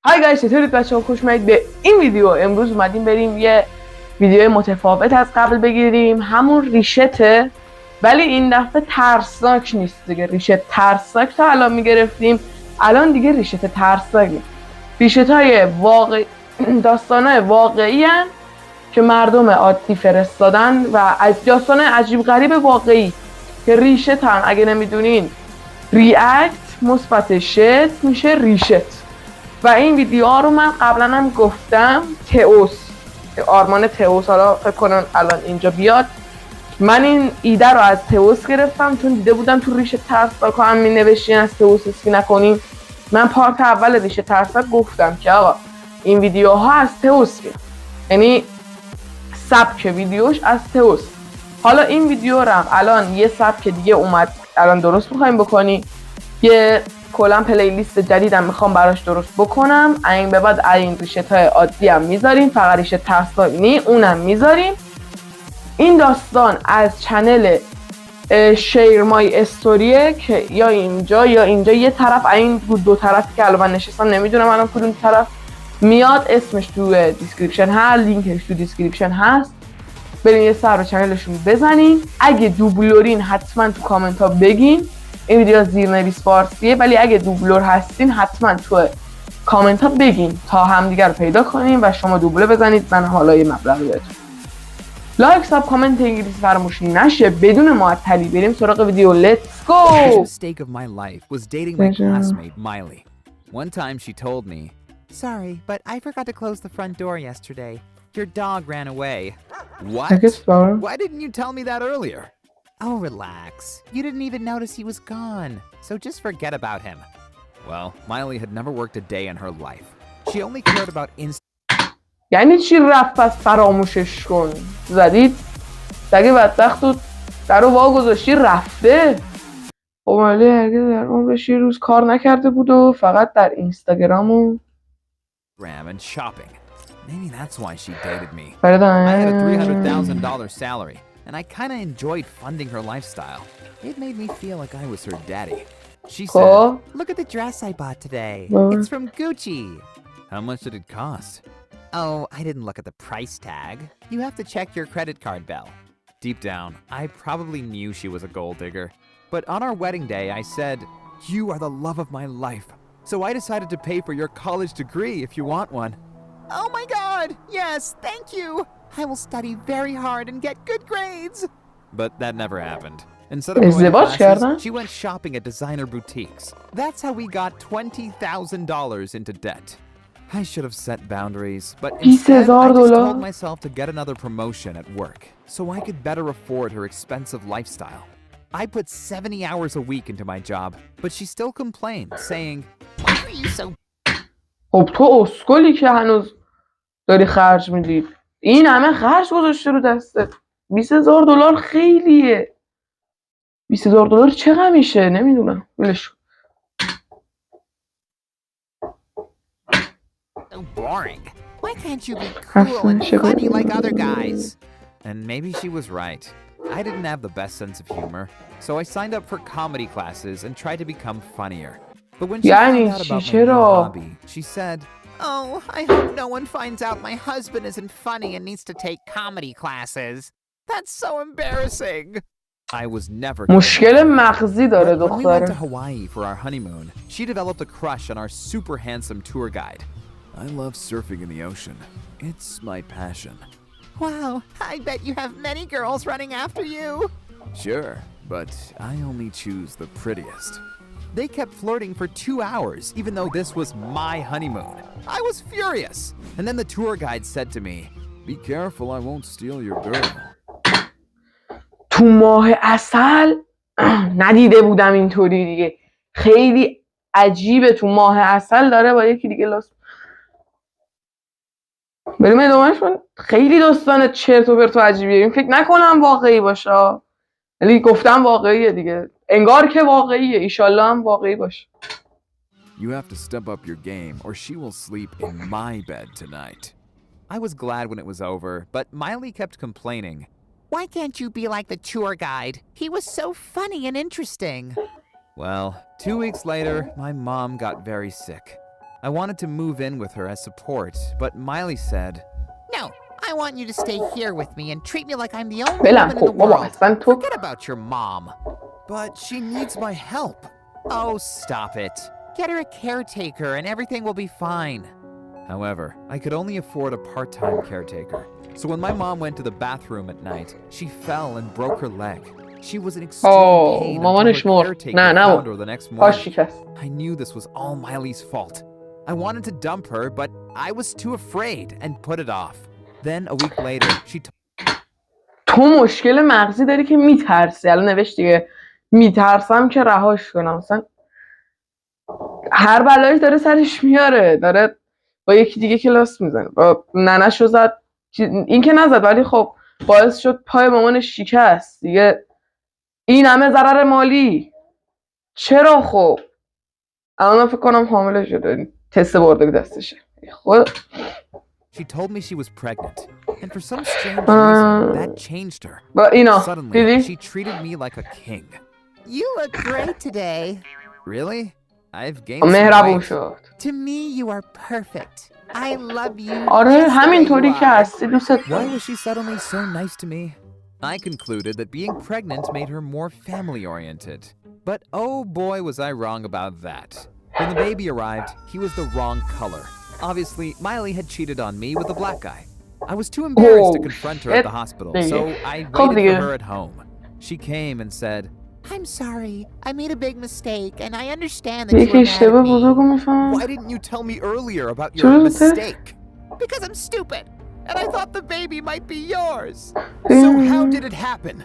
های گایز، چطورید بچه‌ها؟ خوش اومدید به این ویدیو. امروز اومدیم بریم یه ویدیو متفاوت از قبل بگیریم. همون ریشته، ولی این دفعه ترسناک نیست دیگه. ریشت ترسناک تا الان میگرفتیم، الان دیگه ریشت ترسناک نیست. ریشت‌های واقعی، داستان‌های واقعی هن که مردم عادی فرستادن و از داستان عجیب غریب واقعی که ریشت هم اگه نمیدونین ریاکت مثبت شت میشه ریشت. و این ویدیوها رو من قبلا هم گفتم، تئوس، آرمان تئوس، حالا فکر کنم الان اینجا بیاد. من این ایده رو از تئوس گرفتم چون دیده بودم تو ریشت ترسناک هم می نوشتین از تئوس اسکی نکنین. من پارت اول ریشت ترسناک گفتم که آقا این ویدیوها از تئوس میاد، یعنی سبک ویدیوش از تئوس. حالا این ویدیو رو هم الان یه سبک دیگه اومد، الان درست می‌خوایم بکنیم. یه کلا پلیلیست جدیدم میخوام براش درست بکنم. این به بعد این ریشت‌های عادی هم میذاریم، فقط ریشت ترسناک نی اونم میذاریم. این داستان از چنل شیر مای استوریه که یا اینجا یه طرف، این دو طرفی که الان من نشستم نمیدونم الان کدوم طرف میاد، اسمش تو دیسکریپشن هست، لینکش تو دیسکریپشن هست. برین یه سر به چنلشون بزنین. اگه دوبلورین حتما تو کامنت ها بگین. این ویدیو زیرنویس فارسیه، ولی اگه دوبلور هستین حتما تو کامنت ها بگین تا همدیگر رو پیدا کنیم و شما دوبله بزنید، من حالا یه مبلغ بهتون. لایک، ساب، کامنت انگلیسی فراموش نشه. بدون معطلی بریم سراغ ویدیو. لیتس گو. The mistake of my life was dating my classmate Miley. One time she told me, "Sorry, but I forgot to close the front door yesterday. Your dog ran away." What? Why didn't you tell me that earlier? Oh, relax. You didn't even notice he was gone, so just forget about him. Well, Miley had never worked a day in her life. She only cared about یعنی چی رفت پس فراموشش کن؟ زدید سگه بدبخت و در رو وا گذاشتی رفته. اومده هرگز در عمرش یه روز کار نکرده بود و فقط در اینستاگرام و and shopping. Maybe that's why she dated me. I فرستادن. had a $300,000 salary, and I kind of enjoyed funding her lifestyle. It made me feel like I was her daddy. She said, "Look at the dress I bought today. It's from Gucci." How much did it cost? Oh, I didn't look at the price tag. You have to check your credit card bill. Deep down, I probably knew she was a gold digger. But on our wedding day, I said, "You are the love of my life. So I decided to pay for your college degree if you want one." Oh my God! Yes, thank you! I will study very hard and get good grades! But that never happened. Instead of going to classes, she went shopping at designer boutiques. That's how we got $20,000 into debt. I should have set boundaries, but instead I just told myself to get another promotion at work so I could better afford her expensive lifestyle. I put 70 hours a week into my job, but she still complained, saying, "Why are you so..." خب تو اسکلی که هنوز داری خرج میدی. این همه خرج گذاشته رو دستت. $20,000 خیلیه. $20,000 چقدر میشه؟ نمیدونم. ولش. So boring. Why can't you be cool and funny like other guys? And maybe she was right. I didn't have the best sense of humor, so I signed up for comedy classes and tried to become funnier. But when she found out about my new hobby, she said, "Oh, I hope no one finds out my husband isn't funny and needs to take comedy classes. That's so embarrassing." I was never مشکل مغزی داره When we went to دختره. Hawaii for our honeymoon, she developed a crush on our super handsome tour guide. I love surfing in the ocean. It's my passion. Wow, I bet you have many girls running after you. Sure, but I only choose the prettiest. They kept flirting for 2 hours, even though this was my honeymoon. I was furious. And then the tour guide said to me, "Be careful, I won't steal your girl." تو ماه عسل ندیده بودم اینطوری دیگه. خیلی عجیبه. تو ماه عسل داره با یکی دیگه لاس. بریم ادامهش کن. خیلی داستان چرت و پرت و عجیبیه. این فکر نکنم واقعی باشه. ولی گفتم واقعیه دیگه. انگار که واقعیه. ایشالله هم واقعی باشه. You have to step up your game or she will sleep in my bed tonight. I was glad when it was over, but Miley kept complaining. Why can't you be like the tour guide? He was so funny and interesting. Well, 2 weeks later, my mom got very sick. I wanted to move in with her as support, but Miley said, "No, I want you to stay here with me and treat me like I'm the only woman in the world. Forget about your mom." But she needs my help. Oh, stop it. Get her a caretaker and everything will be fine. However, I could only afford a part-time caretaker. So when my mom went to the bathroom at night, she fell and broke her leg. She was in extreme pain until her caretaker found her the next morning. I knew this was all Miley's fault. I wanted to dump her, but I was too afraid and put it off. Then a week later, she تو مشکل مغزی داری که میترسی. الان نوشت دیگه میترسم که رهاش کنم. مثلا هر بلایی داره سرش میاره. داره با یکی دیگه کلاس میزنه. با ننه‌شو زد. این که نزد ولی خب باعث شد پای مامانش شکست. دیگه این همه ضرر مالی. چرا خب؟ الان فکر کنم حامله شده. تست برده دستشه. خود She told me she was pregnant, and for some strange reason, that changed her. But Suddenly, she treated me like a king. You look great today. Really? I've gained some weight. To me, you are perfect. I love you. Why was she suddenly so nice to me? I concluded that being pregnant made her more family-oriented. But oh boy was I wrong about that. When the baby arrived, he was the wrong color. Obviously, Miley had cheated on me with a black guy. I was too embarrassed to confront her at the hospital, so I waited for her at home. She came and said, "I'm sorry, I made a big mistake, and I understand that you were mad at me. Why didn't you tell me earlier about your mistake?" "Because I'm stupid, and I thought the baby might be yours." "So how did it happen?"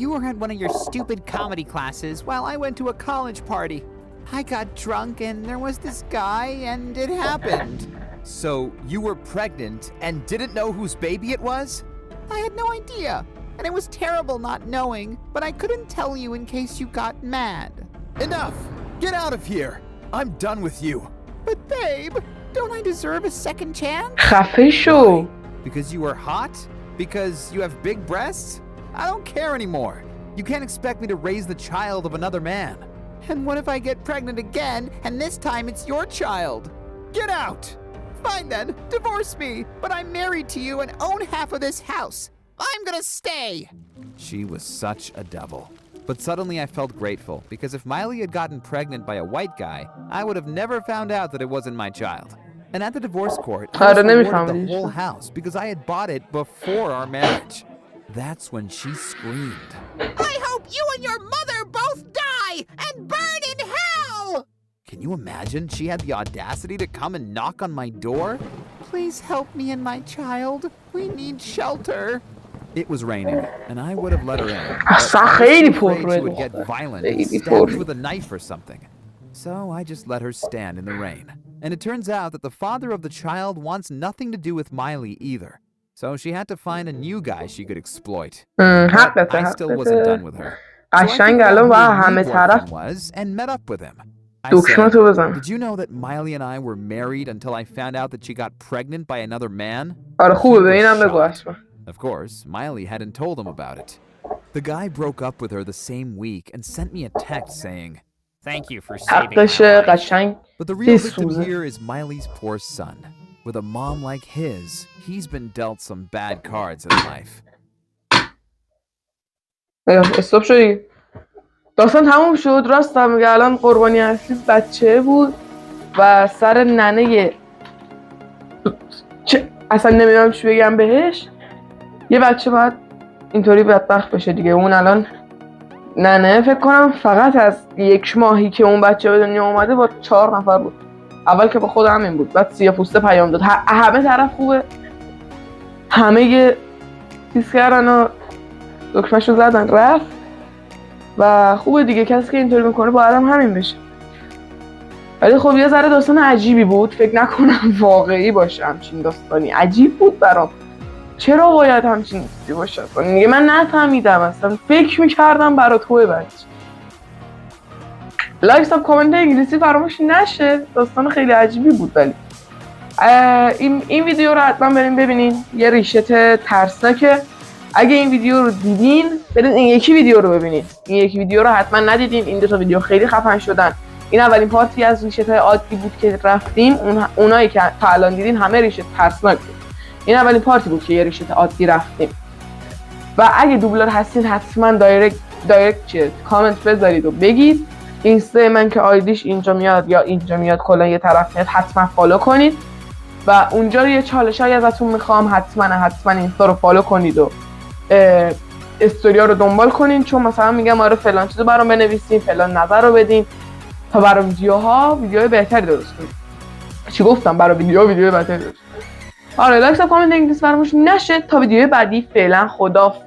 "You were at one of your stupid comedy classes while I went to a college party. I got drunk and there was this guy and it happened." "So you were pregnant and didn't know whose baby it was?" "I had no idea, and it was terrible not knowing, but I couldn't tell you in case you got mad." "Enough! Get out of here! I'm done with you." "But babe, don't I deserve a second chance?" Why? Because you are hot? Because you have big breasts? I don't care anymore. You can't expect me to raise the child of another man. And what if I get pregnant again, and this time it's your child? Get out! Fine then, divorce me, but I'm married to you and own half of this house. I'm gonna stay! She was such a devil. But suddenly I felt grateful, because if Miley had gotten pregnant by a white guy, I would have never found out that it wasn't my child. And at the divorce court, I was awarded the whole house, because I had bought it before our marriage. That's when she screamed, "I hope you and your mother both die and burn in hell!" Can you imagine? She had the audacity to come and knock on my door? "Please help me and my child. We need shelter." It was raining, and I would have let her in. But I was afraid she would get violent and stab me with a knife or something. So I just let her stand in the rain. And it turns out that the father of the child wants nothing to do with Miley either. So she had to find a new guy she could exploit. But I still wasn't done with her. So I figured out who her new boyfriend was and met up with him. I said, "Did you know that Miley and I were married until I found out that she got pregnant by another man?" He was shocked. Of course, Miley hadn't told him about it. The guy broke up with her the same week and sent me a text saying, "Thank you for saving my life." But the real victim here is Miley's poor son. With a mom like his, he's been dealt some bad cards in life. استاپ شدی. داستان تموم شد. راستم میگه الان قربانی اصلی بچه بود و سر ننه اصلا نمیدونم چی بگم بهش. یه بچه باید اینطوری بدبخت بشه دیگه. اون الان ننه فکر کنم فقط از 1 ماهی که اون بچه به دنیا اومده با 4 نفر بود. اول که با خود همین بود، بعد سیاه‌پوسته پیام داد. همه طرف خوبه، همه یه چیز کردن و دکمه‌شو زدن رفت و خوبه دیگه. کسی که اینطوری میکنه باید هم همین بشه. ولی خب یه ذره داستان عجیبی بود. فکر نکنم واقعی باشه همچین داستانی. عجیب بود برام. چرا باید همچین چیزی باشه؟ دیگه من نفهمیدم اصلا. فکر میکردم برا توه بچه. لایک ساب کامنت انگلیسی فراموش نشه. داستان خیلی عجیبی بود. ولی این ویدیو رو حتما بریم ببینین. یه ریشت ترسناکه. اگه این ویدیو رو دیدین برید این یکی ویدیو رو ببینید. این یکی ویدیو رو حتما ندیدین. این 2 تا ویدیو خیلی خفن شدن. این اولین پارتی از ریشت‌های عادی بود که رفتیم. اونایی که تا الان دیدین همه ریشت ترسناک بود. این اولین پارتی بود که یه ریشت عادی رفتیم. و اگه دوبلور هستین حتما دایرکت کامنت بذارید و بگید. اینستا من که آیدیش اینجا میاد یا اینجا میاد، کلا یه طرف میاد، حتما فالو کنید. و اونجا رو یه چالشایی ازتون میخوام، حتما اینستا رو فالو کنید و استوریا رو دنبال کنین، چون مثلا میگم آره فلان چیزو برام بنویسین، فلان نظر رو بدین تا برای ویدیوهای بهتری درست کنید. چی گفتم؟ برای ویدیو بهتری درست. آره لایک و کامنت انگلیس فراموش نشه. تا ویدیوی بعدی فعلا خدافظ.